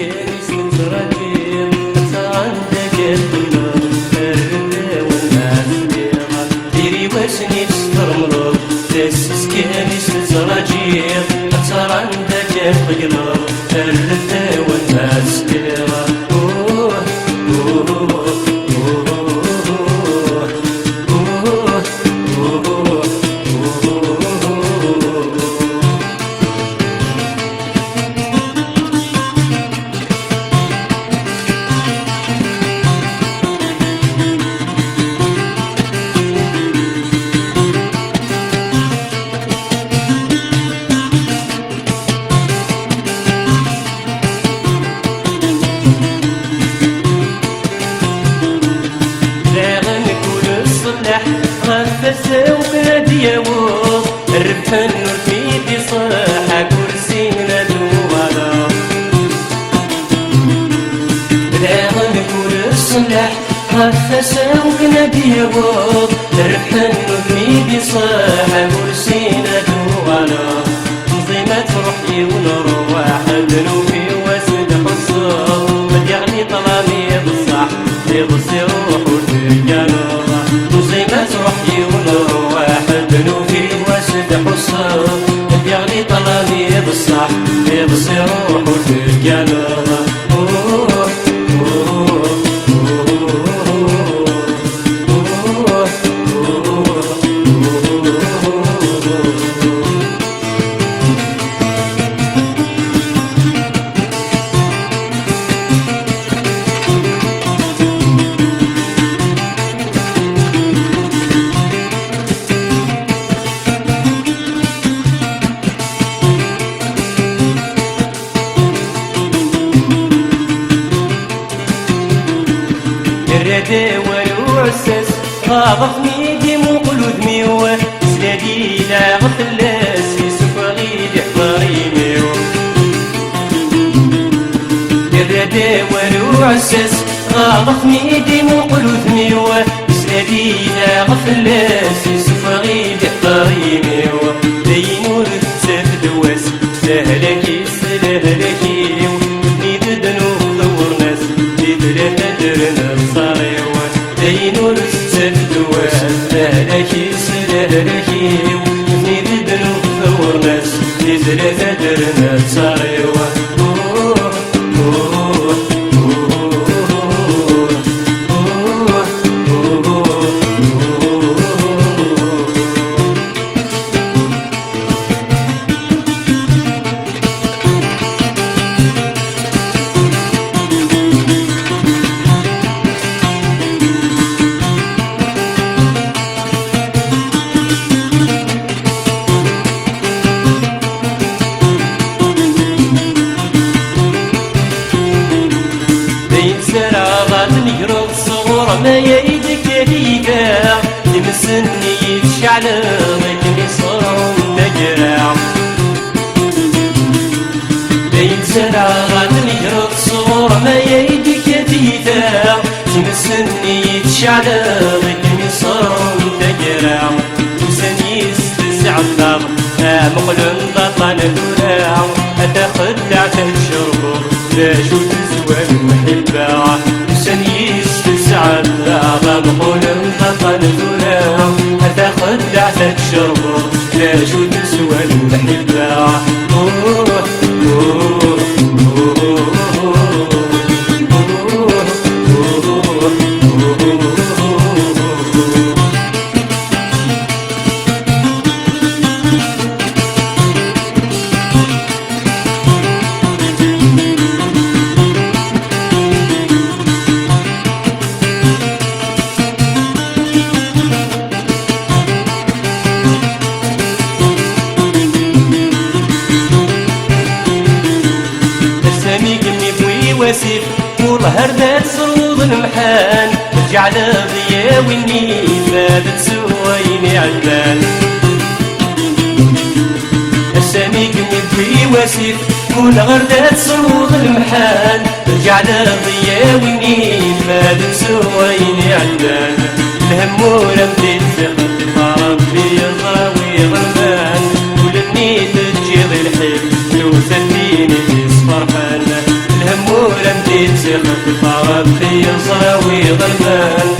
كانيس نتراجيم عندك الدنيا الردة والناس بيها ديري واسني تسترمرض تاسس كانيس نتراجيم عندك الدنيا الردة والناس بيها غفزة وبادية ووض الربح النور في صحة كرسينا دوارا داغن كل الصلاح غفزة وبادية ووض الربح النور في صحة كرسينا دوارا نظيمة روحي ونروح ذنوبي واسد حصول مديعني طلامي بالصح يغصي روح وترجانا نظيمة روحي ونروح ذنوبي واسد حصول مديعني طلامي بالصح يغصي روح وترجانا ولو عساس غاضفني ديم وقلود ميوه سلالي لا غفلاس يسوف غيد يحضري ميوه الردى ولو عساس غاضفني ديم وقلود ميوه سلالي لا غفلاس يسوف غيد يحضري ميوه دين ورث دواس سهلكي سهلكي ابني ذنوب ثور ناس تدرنا درنا صاري دين ورث دواس سهلكي سهلكي ابني ذنوب ثور ناس تدرنا درنا صاري ما يدك ليقا تمسني يتشعل ضيقني صار نقرع بين سرع غادني يرد صغور ما يدك ليقا تمسني يتشعل ضيقني صار نقرع تمسني يستسع الضغط مقلن ضطن دراع أتخدع تهشربه لا شو تزوى المحبة تمسني يستسع الضغط مقلن ضطن دراع أتخدع تهشربه لا شو تزوى المحبة واسف والهر ذات صروض المحان رجع لضيا والنيل ما بتسويني عدان السامي قمت في واسف والهر ذات صروض المحان رجع لضيا والنيل ما بتسويني عدان الهم ولمدي الثقل ربي يضراوي غرمان ولمني تجي ضي الحب لو سليني فرحان الهم نصراوي ظلمان